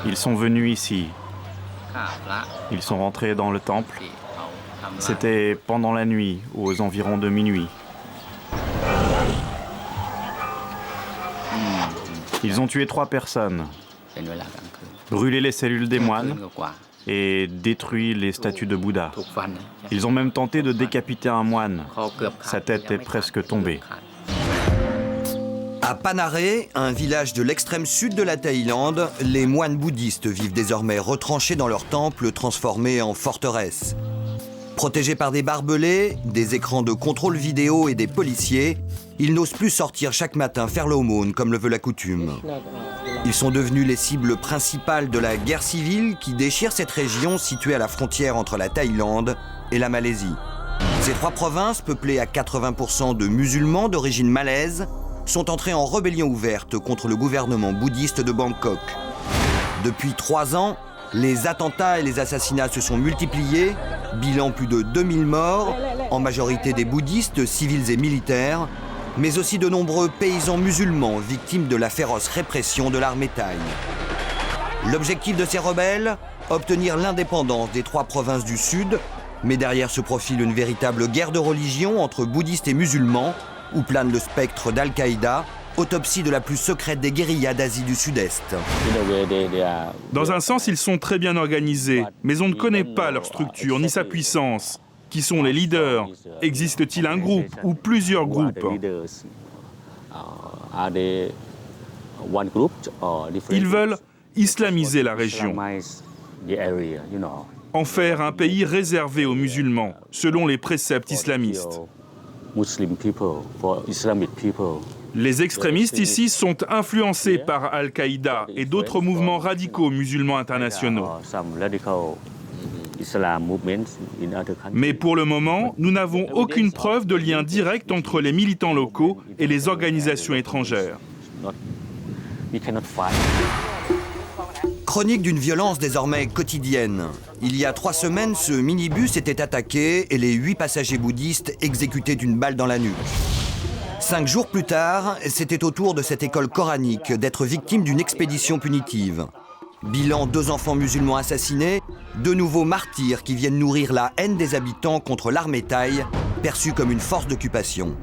Ils sont venus ici. Ils sont rentrés dans le temple. C'était pendant la nuit, aux environs de minuit. Ils ont tué 3 personnes, brûlé les cellules des moines et détruit les statues de Bouddha. Ils ont même tenté de décapiter un moine. Sa tête est presque tombée. À Panaré, un village de l'extrême sud de la Thaïlande, les moines bouddhistes vivent désormais retranchés dans leur temple transformé en forteresse. Protégés par des barbelés, des écrans de contrôle vidéo et des policiers, ils n'osent plus sortir chaque matin faire l'aumône comme le veut la coutume. Ils sont devenus les cibles principales de la guerre civile qui déchire cette région située à la frontière entre la Thaïlande et la Malaisie. Ces 3 provinces, peuplées à 80% de musulmans d'origine malaise, sont entrés en rébellion ouverte contre le gouvernement bouddhiste de Bangkok. Depuis 3 ans, les attentats et les assassinats se sont multipliés, bilan plus de 2000 morts, en majorité des bouddhistes, civils et militaires, mais aussi de nombreux paysans musulmans victimes de la féroce répression de l'armée thaï. L'objectif de ces rebelles, obtenir l'indépendance des 3 provinces du Sud, mais derrière se profile une véritable guerre de religion entre bouddhistes et musulmans, où plane le spectre d'Al-Qaïda, autopsie de la plus secrète des guérillas d'Asie du Sud-Est. Dans un sens, ils sont très bien organisés, mais on ne connaît pas leur structure ni sa puissance. Qui sont les leaders? Existe-t-il un groupe ou plusieurs groupes? Ils veulent islamiser la région, en faire un pays réservé aux musulmans, selon les préceptes islamistes. Les extrémistes ici sont influencés par Al-Qaïda et d'autres mouvements radicaux musulmans internationaux. Mais pour le moment, nous n'avons aucune preuve de lien direct entre les militants locaux et les organisations étrangères. Chronique d'une violence désormais quotidienne. Il y a 3 semaines, ce minibus était attaqué et les 8 passagers bouddhistes exécutés d'une balle dans la nuque. 5 jours plus tard, c'était au tour de cette école coranique d'être victime d'une expédition punitive. Bilan, 2 enfants musulmans assassinés, 2 nouveaux martyrs qui viennent nourrir la haine des habitants contre l'armée thaï, perçue comme une force d'occupation.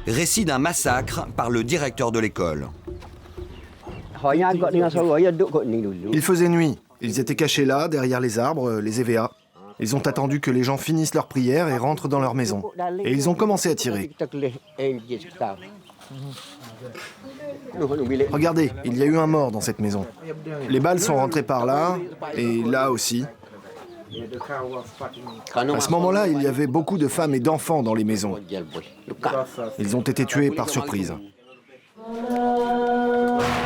Récit d'un massacre par le directeur de l'école. Il faisait nuit. Ils étaient cachés là, derrière les arbres, les EVA. Ils ont attendu que les gens finissent leur prière et rentrent dans leur maison. Et ils ont commencé à tirer. Regardez, il y a eu un mort dans cette maison. Les balles sont rentrées par là, et là aussi. À ce moment-là, il y avait beaucoup de femmes et d'enfants dans les maisons. Ils ont été tués par surprise.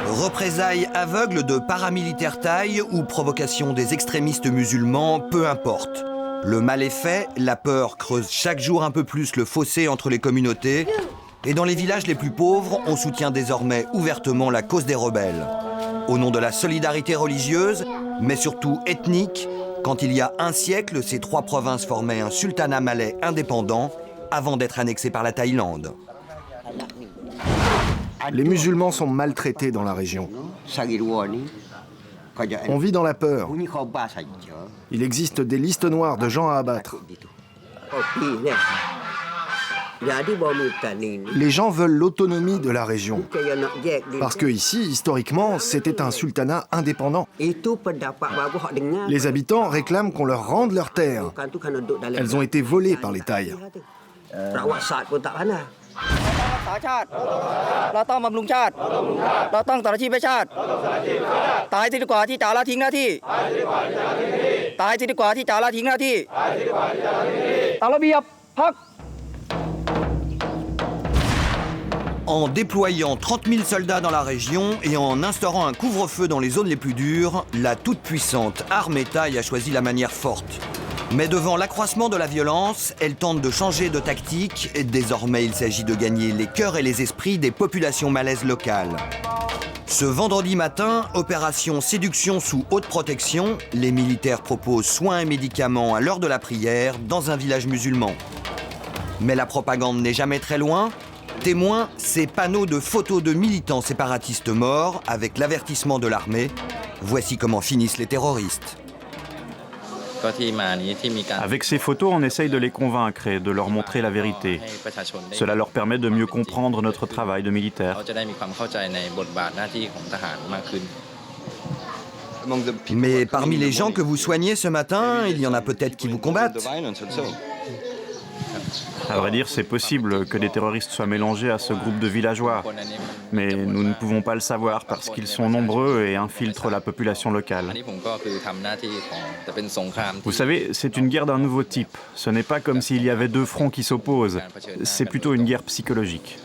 Représailles aveugles de paramilitaires thaïs ou provocation des extrémistes musulmans, peu importe. Le mal est fait, la peur creuse chaque jour un peu plus le fossé entre les communautés. Et dans les villages les plus pauvres, on soutient désormais ouvertement la cause des rebelles. Au nom de la solidarité religieuse, mais surtout ethnique, quand il y a un siècle, ces 3 provinces formaient un sultanat malais indépendant avant d'être annexées par la Thaïlande. Les musulmans sont maltraités dans la région. On vit dans la peur. Il existe des listes noires de gens à abattre. Les gens veulent l'autonomie de la région. Parce que ici, historiquement, c'était un sultanat indépendant. Les habitants réclament qu'on leur rende leurs terres. Elles ont été volées par les Thaïs. En déployant 30 000 soldats dans la région et en instaurant un couvre-feu dans les zones les plus dures, la toute-puissante armée thaï a choisi la manière forte. Mais devant l'accroissement de la violence, elle tente de changer de tactique. Et désormais, il s'agit de gagner les cœurs et les esprits des populations malaises locales. Ce vendredi matin, opération séduction sous haute protection, les militaires proposent soins et médicaments à l'heure de la prière dans un village musulman. Mais la propagande n'est jamais très loin. Témoin, ces panneaux de photos de militants séparatistes morts avec l'avertissement de l'armée. Voici comment finissent les terroristes. Avec ces photos, on essaye de les convaincre et de leur montrer la vérité. Cela leur permet de mieux comprendre notre travail de militaire. Mais parmi les gens que vous soignez ce matin, il y en a peut-être qui vous combattent. À vrai dire, c'est possible que des terroristes soient mélangés à ce groupe de villageois. Mais nous ne pouvons pas le savoir parce qu'ils sont nombreux et infiltrent la population locale. Vous savez, c'est une guerre d'un nouveau type. Ce n'est pas comme s'il y avait deux fronts qui s'opposent. C'est plutôt une guerre psychologique.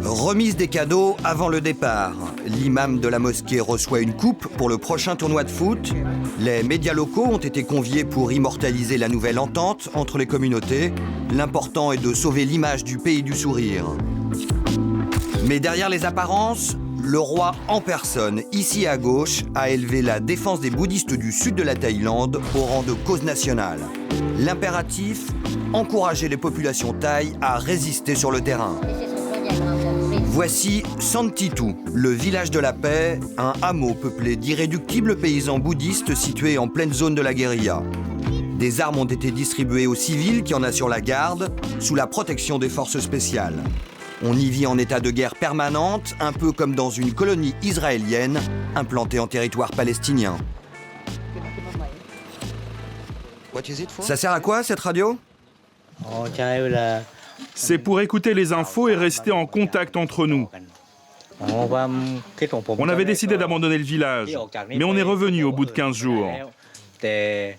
Remise des cadeaux avant le départ. L'imam de la mosquée reçoit une coupe pour le prochain tournoi de foot. Les médias locaux ont été conviés pour immortaliser la nouvelle entente entre les communautés. L'important est de sauver l'image du pays du sourire. Mais derrière les apparences, le roi en personne, ici à gauche, a élevé la défense des bouddhistes du sud de la Thaïlande au rang de cause nationale. L'impératif, encourager les populations thaï à résister sur le terrain. Voici Santitu, le village de la paix, un hameau peuplé d'irréductibles paysans bouddhistes situés en pleine zone de la guérilla. Des armes ont été distribuées aux civils qui en assurent la garde, sous la protection des forces spéciales. On y vit en état de guerre permanente, un peu comme dans une colonie israélienne implantée en territoire palestinien. Ça sert à quoi cette radio ? C'est pour écouter les infos et rester en contact entre nous. On avait décidé d'abandonner le village, mais on est revenu au bout de 15 jours. C'est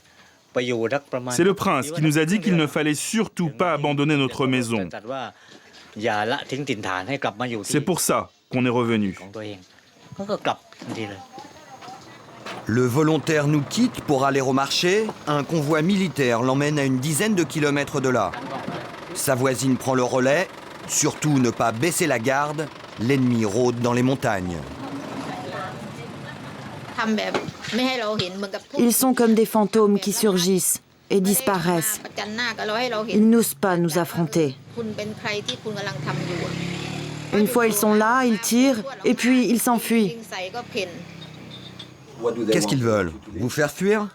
le prince qui nous a dit qu'il ne fallait surtout pas abandonner notre maison. C'est pour ça qu'on est revenu. Le volontaire nous quitte pour aller au marché. Un convoi militaire l'emmène à une dizaine de kilomètres de là. Sa voisine prend le relais. Surtout ne pas baisser la garde. L'ennemi rôde dans les montagnes. Ils sont comme des fantômes qui surgissent et disparaissent. Ils n'osent pas nous affronter. Une fois ils sont là, ils tirent et puis ils s'enfuient. Qu'est-ce qu'ils veulent ? Vous faire fuir ?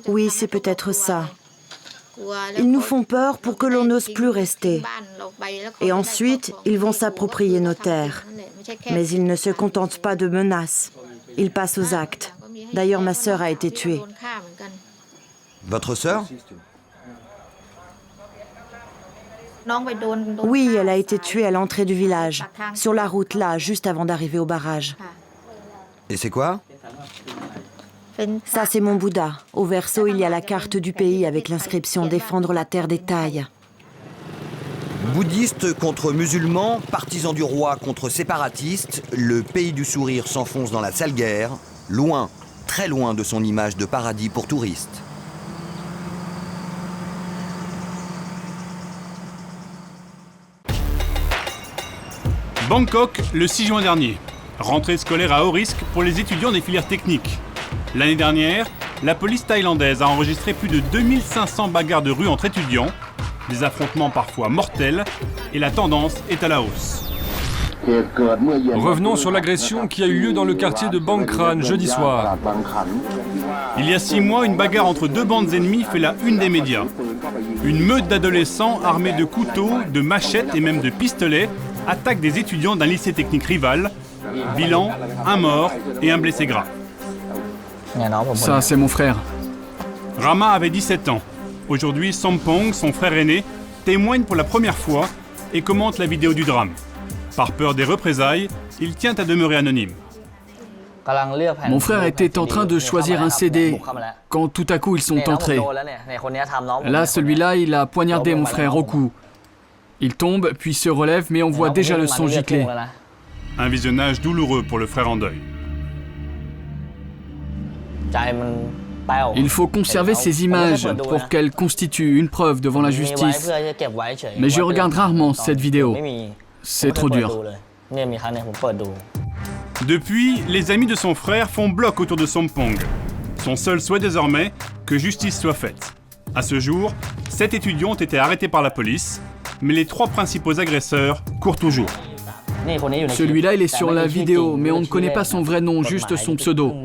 Oui, c'est peut-être ça. Ils nous font peur pour que l'on n'ose plus rester. Et ensuite, ils vont s'approprier nos terres. Mais ils ne se contentent pas de menaces. Ils passent aux actes. D'ailleurs, ma sœur a été tuée. Votre sœur ? Oui, elle a été tuée à l'entrée du village, sur la route là, juste avant d'arriver au barrage. Et c'est quoi ? Ça, c'est mon Bouddha. Au verso, il y a la carte du pays avec l'inscription « Défendre la terre des Thaïs ». Bouddhistes contre musulmans, partisans du roi contre séparatistes, le pays du sourire s'enfonce dans la sale guerre, loin, très loin de son image de paradis pour touristes. Bangkok, le 6 juin dernier. Rentrée scolaire à haut risque pour les étudiants des filières techniques. L'année dernière, la police thaïlandaise a enregistré plus de 2500 bagarres de rue entre étudiants, des affrontements parfois mortels, et la tendance est à la hausse. Revenons sur l'agression qui a eu lieu dans le quartier de Bang Kran jeudi soir. Il y a 6 mois, une bagarre entre deux bandes ennemies fait la une des médias. Une meute d'adolescents armés de couteaux, de machettes et même de pistolets attaque des étudiants d'un lycée technique rival. Bilan, un mort et un blessé grave. Ça, c'est mon frère. Rama avait 17 ans. Aujourd'hui, Sampong, son frère aîné, témoigne pour la première fois et commente la vidéo du drame. Par peur des représailles, il tient à demeurer anonyme. Mon frère était en train de choisir un CD quand tout à coup ils sont entrés. Là, celui-là, il a poignardé mon frère au cou. Il tombe, puis se relève, mais on voit déjà le sang gicler. Un visionnage douloureux pour le frère en deuil. Il faut conserver ces images pour qu'elles constituent une preuve devant la justice. Mais je regarde rarement cette vidéo. C'est trop dur. Depuis, les amis de son frère font bloc autour de Sampong. Son seul souhait désormais, que justice soit faite. À ce jour, 7 étudiants ont été arrêtés par la police, mais les 3 principaux agresseurs courent toujours. Celui-là, il est sur la vidéo, mais on ne connaît pas son vrai nom, juste son pseudo.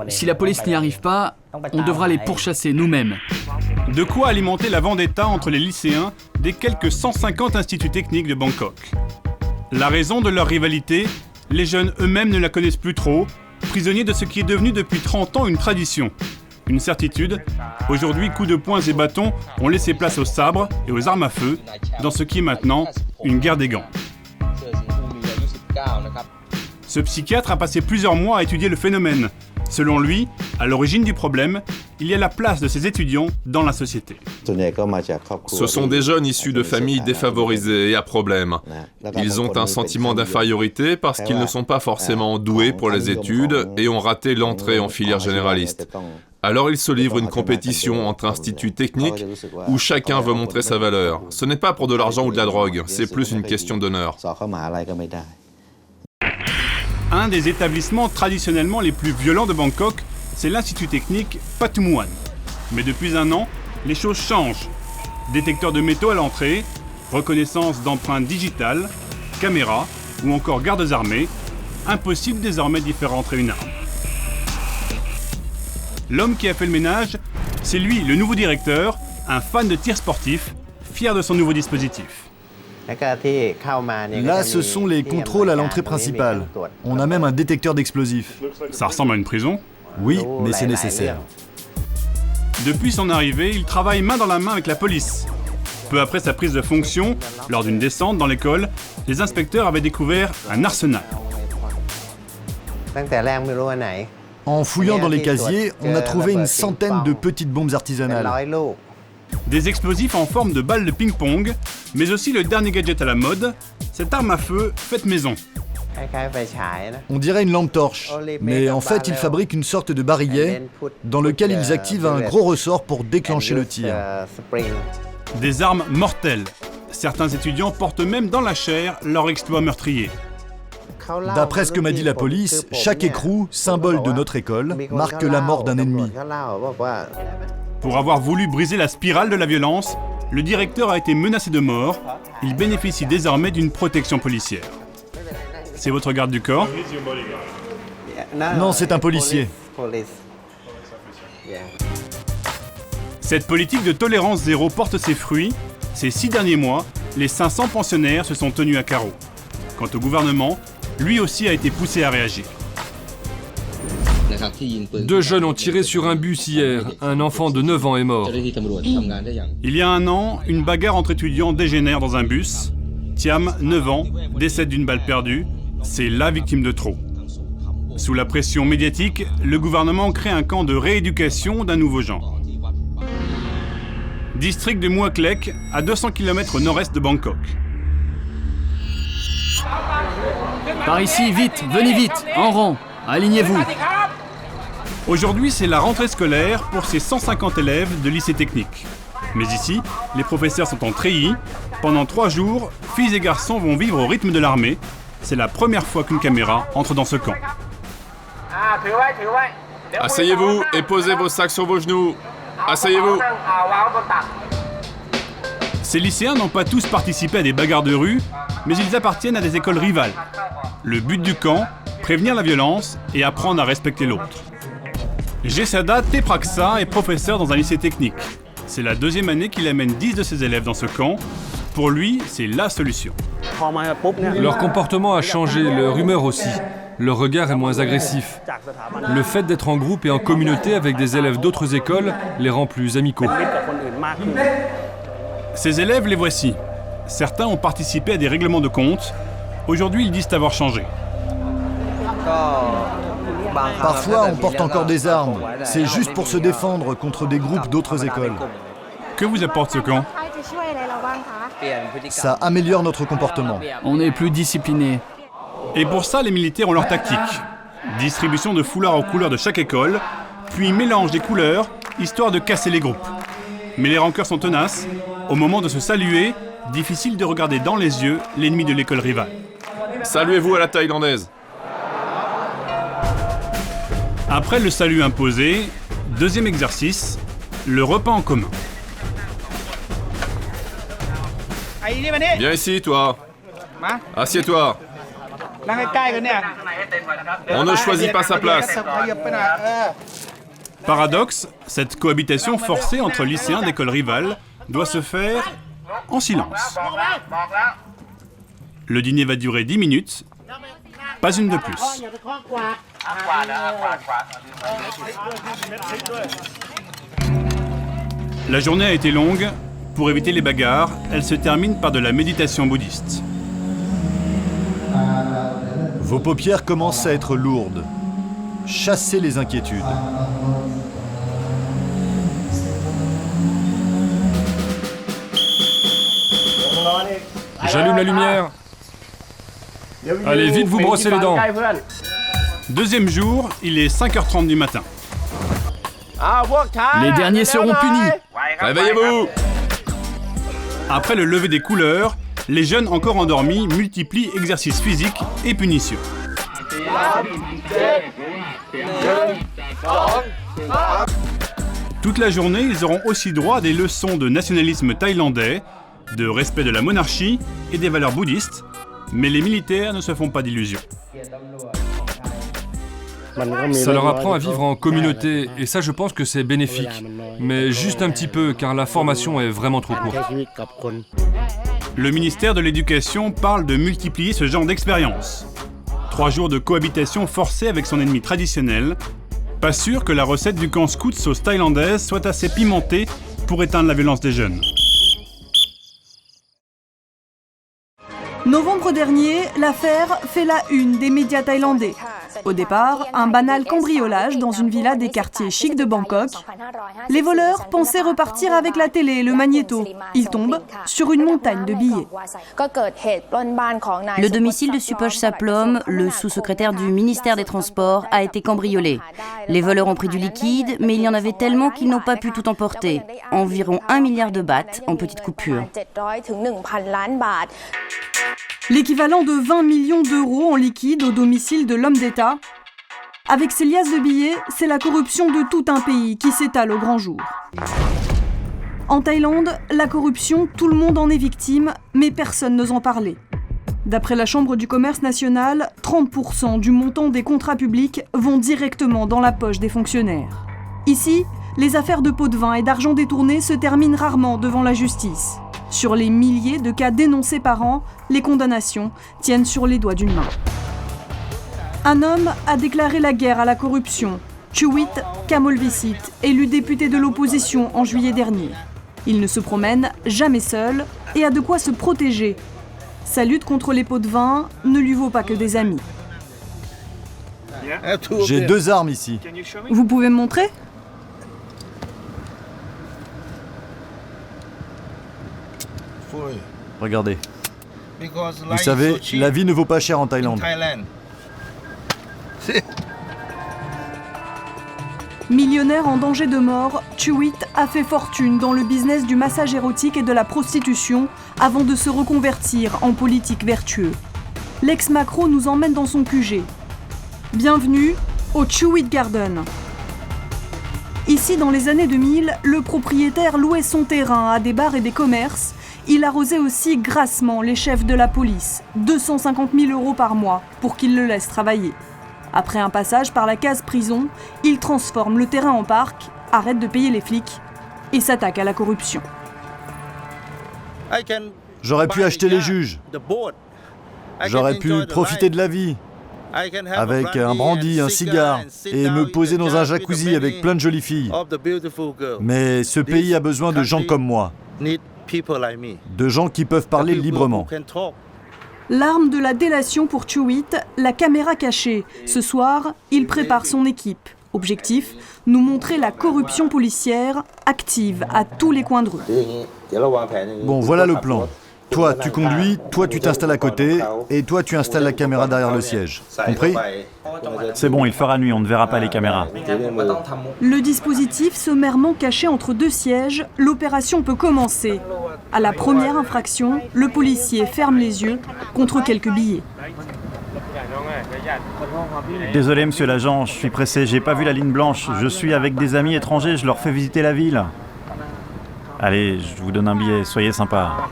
Si la police n'y arrive pas, on devra les pourchasser nous-mêmes. De quoi alimenter la vendetta entre les lycéens des quelques 150 instituts techniques de Bangkok. La raison de leur rivalité, les jeunes eux-mêmes ne la connaissent plus trop, prisonniers de ce qui est devenu depuis 30 ans une tradition. Une certitude, aujourd'hui coups de poings et bâtons ont laissé place aux sabres et aux armes à feu, dans ce qui est maintenant une guerre des gangs. Ce psychiatre a passé plusieurs mois à étudier le phénomène. Selon lui, à l'origine du problème, il y a la place de ces étudiants dans la société. Ce sont des jeunes issus de familles défavorisées et à problème. Ils ont un sentiment d'infériorité parce qu'ils ne sont pas forcément doués pour les études et ont raté l'entrée en filière généraliste. Alors ils se livrent une compétition entre instituts techniques où chacun veut montrer sa valeur. Ce n'est pas pour de l'argent ou de la drogue, c'est plus une question d'honneur. Un des établissements traditionnellement les plus violents de Bangkok, c'est l'Institut technique Pathumwan. Mais depuis un an, les choses changent. Détecteurs de métaux à l'entrée, reconnaissance d'empreintes digitales, caméras ou encore gardes armés, impossible désormais d'y faire entrer une arme. L'homme qui a fait le ménage, c'est lui, le nouveau directeur, un fan de tir sportif, fier de son nouveau dispositif. Là, ce sont les contrôles à l'entrée principale. On a même un détecteur d'explosifs. Ça ressemble à une prison ? Oui, mais c'est nécessaire. Depuis son arrivée, il travaille main dans la main avec la police. Peu après sa prise de fonction, lors d'une descente dans l'école, les inspecteurs avaient découvert un arsenal. En fouillant dans les casiers, on a trouvé une centaine de petites bombes artisanales. Des explosifs en forme de balles de ping-pong, mais aussi le dernier gadget à la mode, cette arme à feu faite maison. On dirait une lampe torche, mais en fait ils fabriquent une sorte de barillet dans lequel ils activent un gros ressort pour déclencher le tir. Des armes mortelles. Certains étudiants portent même dans la chair leur exploit meurtrier. D'après ce que m'a dit la police, chaque écrou, symbole de notre école, marque la mort d'un ennemi. Pour avoir voulu briser la spirale de la violence, le directeur a été menacé de mort. Il bénéficie désormais d'une protection policière. C'est votre garde du corps ? Non, c'est un policier. Cette politique de tolérance zéro porte ses fruits. Ces 6 derniers mois, les 500 pensionnaires se sont tenus à carreau. Quant au gouvernement, lui aussi a été poussé à réagir. 2 jeunes ont tiré sur un bus hier. Un enfant de 9 ans est mort. Il y a un an, une bagarre entre étudiants dégénère dans un bus. Thiam, 9 ans, décède d'une balle perdue. C'est la victime de trop. Sous la pression médiatique, le gouvernement crée un camp de rééducation d'un nouveau genre. District de Mua Klek, à 200 km au nord-est de Bangkok. Par ici, vite, venez vite, en rang, alignez-vous. Aujourd'hui, c'est la rentrée scolaire pour ces 150 élèves de lycée technique. Mais ici, les professeurs sont en treillis. Pendant 3 jours, filles et garçons vont vivre au rythme de l'armée. C'est la première fois qu'une caméra entre dans ce camp. Asseyez-vous et posez vos sacs sur vos genoux. Asseyez-vous. Ces lycéens n'ont pas tous participé à des bagarres de rue, mais ils appartiennent à des écoles rivales. Le but du camp, prévenir la violence et apprendre à respecter l'autre. Jesada Tepraksa est professeur dans un lycée technique. C'est la 2e année qu'il amène 10 de ses élèves dans ce camp. Pour lui, c'est la solution. Leur comportement a changé, leur humeur aussi. Leur regard est moins agressif. Le fait d'être en groupe et en communauté avec des élèves d'autres écoles les rend plus amicaux. Ces élèves, les voici. Certains ont participé à des règlements de compte. Aujourd'hui, ils disent avoir changé. Parfois, on porte encore des armes. C'est juste pour se défendre contre des groupes d'autres écoles. Que vous apporte ce camp ? Ça améliore notre comportement. On est plus disciplinés. Et pour ça, les militaires ont leur tactique. Distribution de foulards aux couleurs de chaque école, puis mélange des couleurs, histoire de casser les groupes. Mais les rancœurs sont tenaces. Au moment de se saluer, difficile de regarder dans les yeux l'ennemi de l'école rivale. Saluez-vous à la thaïlandaise. Après le salut imposé, 2e exercice, le repas en commun. Viens ici, toi. Assieds-toi. On ne choisit pas sa place. Paradoxe, cette cohabitation forcée entre lycéens d'écoles rivales doit se faire en silence. Le dîner va durer 10 minutes, pas une de plus. La journée a été longue. Pour éviter les bagarres, elle se termine par de la méditation bouddhiste. Vos paupières commencent à être lourdes. Chassez les inquiétudes. J'allume la lumière. Allez, vite vous brossez les dents. Deuxième jour, il est 5h30 du matin. Les derniers seront punis. Réveillez-vous. Après le lever des couleurs, les jeunes encore endormis multiplient exercices physiques et punitions. Toute la journée, ils auront aussi droit à des leçons de nationalisme thaïlandais, de respect de la monarchie et des valeurs bouddhistes, mais les militaires ne se font pas d'illusions. Ça leur apprend à vivre en communauté, et ça je pense que c'est bénéfique. Mais juste un petit peu, car la formation est vraiment trop courte. Le ministère de l'Éducation parle de multiplier ce genre d'expérience. 3 jours de cohabitation forcée avec son ennemi traditionnel. Pas sûr que la recette du camp scout sauce thaïlandaise soit assez pimentée pour éteindre la violence des jeunes. Novembre dernier, l'affaire fait la une des médias thaïlandais. Au départ, un banal cambriolage dans une villa des quartiers chics de Bangkok. Les voleurs pensaient repartir avec la télé et le magnéto. Ils tombent sur une montagne de billets. Le domicile de Supoj Saplom, le sous-secrétaire du ministère des Transports, a été cambriolé. Les voleurs ont pris du liquide, mais il y en avait tellement qu'ils n'ont pas pu tout emporter. Environ 1 milliard de bahts en petites coupures. L'équivalent de 20 millions d'euros en liquide au domicile de l'homme d'État. Avec ces liasses de billets, c'est la corruption de tout un pays qui s'étale au grand jour. En Thaïlande, la corruption, tout le monde en est victime, mais personne n'ose en parler. D'après la Chambre du commerce national, 30% du montant des contrats publics vont directement dans la poche des fonctionnaires. Ici, les affaires de pots de vin et d'argent détourné se terminent rarement devant la justice. Sur les milliers de cas dénoncés par an, les condamnations tiennent sur les doigts d'une main. Un homme a déclaré la guerre à la corruption. Chuwit Kamolvisit, élu député de l'opposition en juillet dernier. Il ne se promène jamais seul et a de quoi se protéger. Sa lutte contre les pots de vin ne lui vaut pas que des amis. J'ai 2 armes ici. Vous pouvez me montrer ? Regardez. Vous savez, la vie ne vaut pas cher en Thaïlande. Millionnaire en danger de mort, Chuwit a fait fortune dans le business du massage érotique et de la prostitution avant de se reconvertir en politique vertueux. L'ex-macro nous emmène dans son QG. Bienvenue au Chuwit Garden. Ici, dans les années 2000, le propriétaire louait son terrain à des bars et des commerces. Il arrosait aussi grassement les chefs de la police, 250 000 € par mois, pour qu'ils le laissent travailler. Après un passage par la case prison, il transforme le terrain en parc, arrête de payer les flics et s'attaque à la corruption. J'aurais pu acheter les juges. J'aurais pu profiter de la vie. Avec un brandy, un cigare, et me poser dans un jacuzzi avec plein de jolies filles. Mais ce pays a besoin de gens comme moi. De gens qui peuvent parler librement. L'arme de la délation pour Chuwit, la caméra cachée. Ce soir, il prépare son équipe. Objectif, nous montrer la corruption policière active à tous les coins de rue. Bon, voilà le plan. Toi, tu conduis, toi, tu t'installes à côté, et toi, tu installes la caméra derrière le siège. Compris ? C'est bon, il fera nuit, on ne verra pas les caméras. Le dispositif sommairement caché entre 2 sièges, l'opération peut commencer. À la première infraction, le policier ferme les yeux contre quelques billets. Désolé, monsieur l'agent, je suis pressé, j'ai pas vu la ligne blanche. Je suis avec des amis étrangers, je leur fais visiter la ville. Allez, je vous donne un billet, soyez sympa.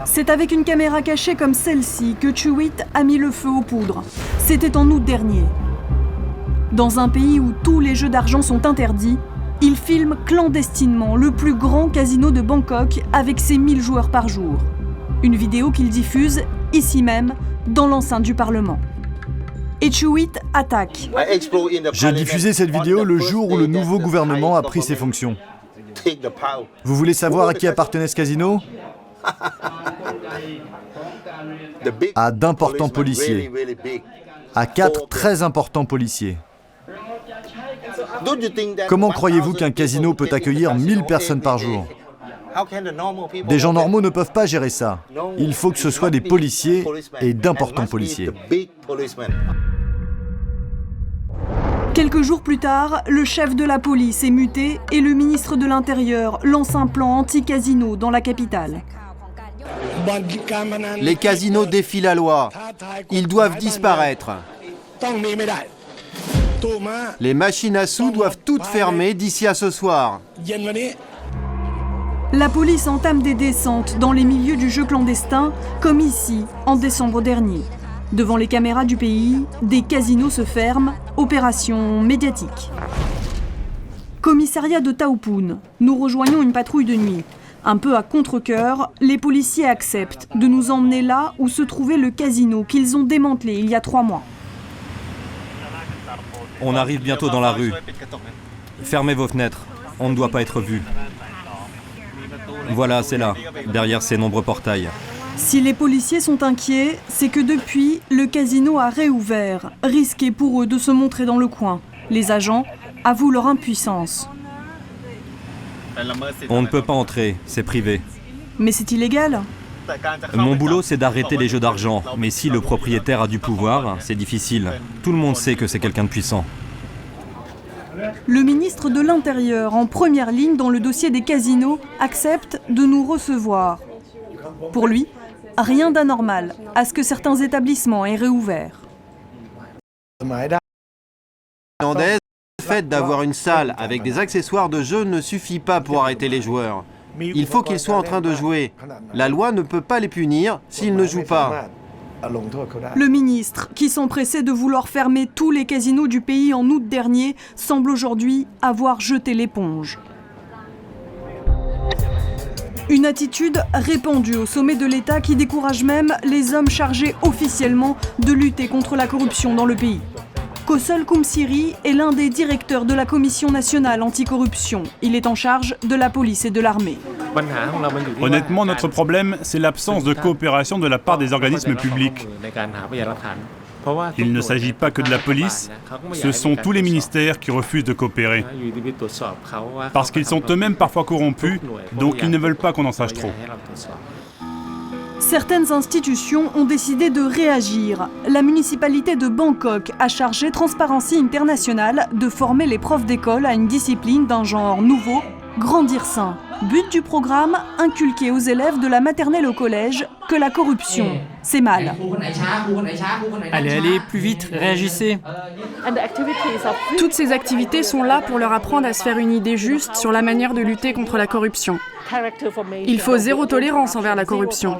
C'est avec une caméra cachée comme celle-ci que Chuit a mis le feu aux poudres. C'était en août dernier. Dans un pays où tous les jeux d'argent sont interdits, il filme clandestinement le plus grand casino de Bangkok avec ses 1000 joueurs par jour. Une vidéo qu'il diffuse ici même, dans l'enceinte du Parlement. Et Chuit attaque. J'ai diffusé cette vidéo le jour où le nouveau gouvernement a pris ses fonctions. Vous voulez savoir à qui appartenait ce casino ? À d'importants policiers. À 4 très importants policiers. Comment croyez-vous qu'un casino peut accueillir 1000 personnes par jour ? Des gens normaux ne peuvent pas gérer ça. Il faut que ce soit des policiers et d'importants policiers. Quelques jours plus tard, le chef de la police est muté et le ministre de l'Intérieur lance un plan anti-casino dans la capitale. Les casinos défient la loi. Ils doivent disparaître. Les machines à sous doivent toutes fermer d'ici à ce soir. La police entame des descentes dans les milieux du jeu clandestin, comme ici, en décembre dernier. Devant les caméras du pays, des casinos se ferment, opération médiatique. Commissariat de Taupoon, nous rejoignons une patrouille de nuit. Un peu à contre-cœur, les policiers acceptent de nous emmener là où se trouvait le casino qu'ils ont démantelé il y a 3 mois. On arrive bientôt dans la rue. Fermez vos fenêtres, on ne doit pas être vu. Voilà, c'est là, derrière ces nombreux portails. Si les policiers sont inquiets, c'est que depuis, le casino a réouvert, risqué pour eux de se montrer dans le coin. Les agents avouent leur impuissance. On ne peut pas entrer, c'est privé. Mais c'est illégal. Mon boulot, c'est d'arrêter les jeux d'argent. Mais si le propriétaire a du pouvoir, c'est difficile. Tout le monde sait que c'est quelqu'un de puissant. Le ministre de l'Intérieur, en première ligne dans le dossier des casinos, accepte de nous recevoir. Pour lui, rien d'anormal à ce que certains établissements aient réouvert. Le fait d'avoir une salle avec des accessoires de jeu ne suffit pas pour arrêter les joueurs. Il faut qu'ils soient en train de jouer. La loi ne peut pas les punir s'ils ne jouent pas. Le ministre, qui s'empressait de vouloir fermer tous les casinos du pays en août dernier, semble aujourd'hui avoir jeté l'éponge. Une attitude répandue au sommet de l'État qui décourage même les hommes chargés officiellement de lutter contre la corruption dans le pays. Kosol Kumsiri est l'un des directeurs de la Commission nationale anticorruption. Il est en charge de la police et de l'armée. Honnêtement, notre problème, c'est l'absence de coopération de la part des organismes publics. Il ne s'agit pas que de la police, ce sont tous les ministères qui refusent de coopérer. Parce qu'ils sont eux-mêmes parfois corrompus, donc ils ne veulent pas qu'on en sache trop. Certaines institutions ont décidé de réagir. La municipalité de Bangkok a chargé Transparency International de former les profs d'école à une discipline d'un genre nouveau, grandir sain. But du programme, inculquer aux élèves de la maternelle au collège que la corruption, c'est mal. Allez, plus vite, réagissez. Toutes ces activités sont là pour leur apprendre à se faire une idée juste sur la manière de lutter contre la corruption. Il faut zéro tolérance envers la corruption.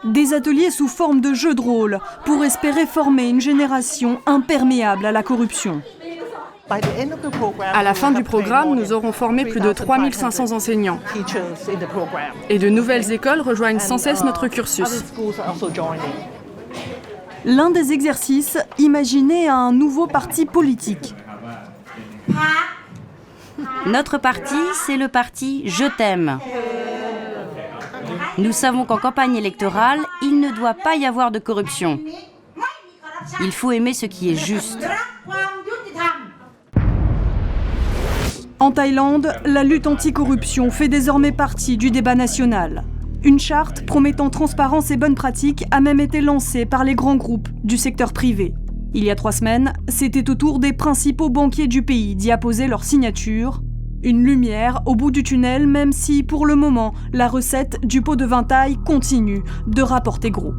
Des ateliers sous forme de jeux de rôle pour espérer former une génération imperméable à la corruption. À la fin du programme, nous aurons formé plus de 3500 enseignants. Et de nouvelles écoles rejoignent sans cesse notre cursus. L'un des exercices, imaginer un nouveau parti politique. Notre parti, c'est le parti « Je t'aime ». Nous savons qu'en campagne électorale, il ne doit pas y avoir de corruption. Il faut aimer ce qui est juste. En Thaïlande, la lutte anticorruption fait désormais partie du débat national. Une charte promettant transparence et bonnes pratiques a même été lancée par les grands groupes du secteur privé. Il y a 3 semaines, c'était au tour des principaux banquiers du pays d'y apposer leur signature. Une lumière au bout du tunnel, même si, pour le moment, la recette du pot de vin thaï continue de rapporter gros.